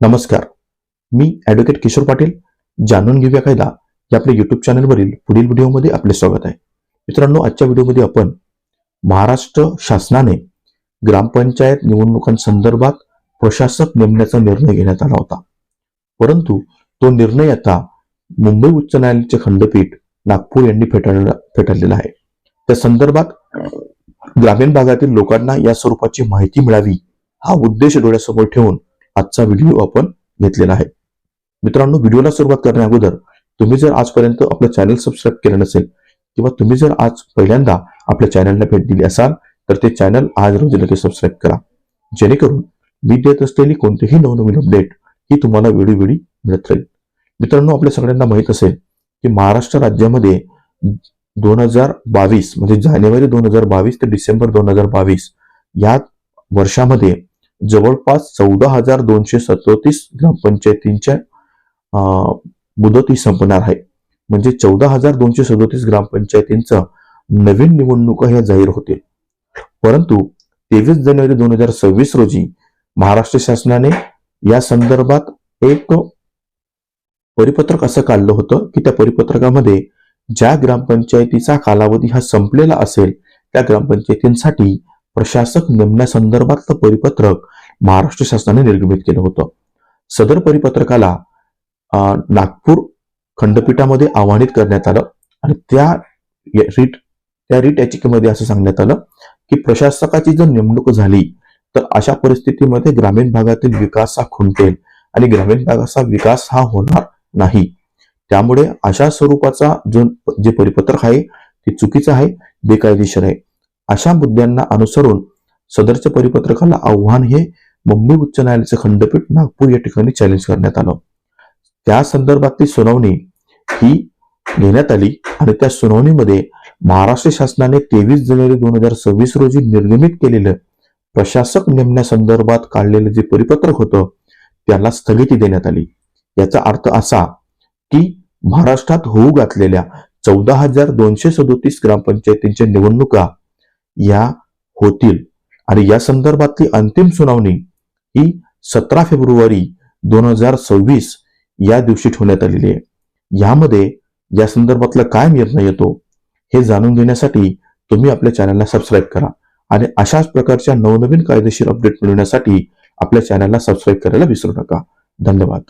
नमस्कार. मी ॲडव्होकेट किशोर पाटील. जाणून घेऊया कायदा या आपल्या युट्यूब चॅनलवरील पुढील व्हिडिओमध्ये आपले स्वागत आहे. मित्रांनो, आजच्या व्हिडिओमध्ये आपण महाराष्ट्र शासनाने ग्रामपंचायत निवडणुकांसंदर्भात प्रशासक नेमण्याचा निर्णय घेण्यात आला होता. परंतु तो निर्णय आता मुंबई उच्च न्यायालयाचे खंडपीठ नागपूर यांनी फेटाळलेला आहे. त्या संदर्भात ग्रामीण भागातील लोकांना या स्वरूपाची माहिती मिळावी हा उद्देश डोळ्यासमोर ठेवून आजचा व्हिडिओ आपण घेतलेला आहे. मित्रांनो, व्हिडिओला सुरुवात करण्या अगोदर तुम्ही जर आजपर्यंत आपलं चॅनल सबस्क्राईब केलं नसेल किंवा तुम्ही जर आज पहिल्यांदा आपल्या चॅनलला भेट दिली असाल तर ते चॅनल आज रोज लगेच सबस्क्राईब करा, जेणेकरून मी देत असलेली कोणतीही नवनवीन अपडेट ही तुम्हाला वेळोवेळी मिळत राहील. मित्रांनो, आपल्या सगळ्यांना माहित असेल की महाराष्ट्र राज्यामध्ये 2022 म्हणजे जानेवारी 2022 ते डिसेंबर 2022 या वर्षामध्ये जवळपास 14,237 ग्रामपंचायतींच्या मुदती संपणार आहे. म्हणजे 14,237 ग्रामपंचायतींचा नवीन निवडणुका ह्या जाहीर होतील. परंतु 23 जानेवारी 2026 रोजी महाराष्ट्र शासनाने या संदर्भात एक परिपत्रक असं काढलं होतं की त्या परिपत्रकामध्ये ज्या ग्रामपंचायतीचा कालावधी हा संपलेला असेल त्या ग्रामपंचायतींसाठी प्रशासक नेमण्यासंदर्भातलं परिपत्रक महाराष्ट्र शासनाने निर्गमित केलं होतं. सदर परिपत्रकाला नागपूर खंडपीठामध्ये आव्हानित करण्यात आलं आणि त्या रिट याचिकेमध्ये असं सांगण्यात आलं की प्रशासकाची जर नेमणूक झाली तर अशा परिस्थितीमध्ये ग्रामीण भागातील विकास हा खुंटेल आणि ग्रामीण भागाचा विकास हा होणार नाही. त्यामुळे अशा स्वरूपाचा जे परिपत्रक आहे ते चुकीचं आहे, बेकायदेशीर आहे. अशा मुद्द्यांना अनुसरून सदरच्या परिपत्रकाला आव्हान हे मुंबई उच्च न्यायालयाचे खंडपीठ नागपूर या ठिकाणी चॅलेंज करण्यात आलं. त्या संदर्भातली सुनावणी ही घेण्यात आली आणि त्या सुनावणीमध्ये महाराष्ट्र शासनाने 23 जानेवारी 2026 रोजी निर्गमित केलेलं प्रशासक नेमण्यासंदर्भात काढलेलं जे परिपत्रक होतं त्याला स्थगिती देण्यात आली. याचा अर्थ असा की महाराष्ट्रात होऊ घातलेल्या 14,237 ग्रामपंचायतींच्या निवडणुका या होतील आणि या संदर्भातली अंतिम सुनावणी ही 17 फेब्रुवारी 2026 या दिवशी ठेवण्यात आलेली आहे. यामध्ये या संदर्भातला काय निर्णय येतो हे जाणून घेण्यासाठी तुम्ही आपल्या चॅनलला सबस्क्राईब करा आणि अशाच प्रकारच्या नवनवीन कायदेशीर अपडेट मिळवण्यासाठी आपल्या चॅनलला सबस्क्राईब करायला विसरू नका. धन्यवाद.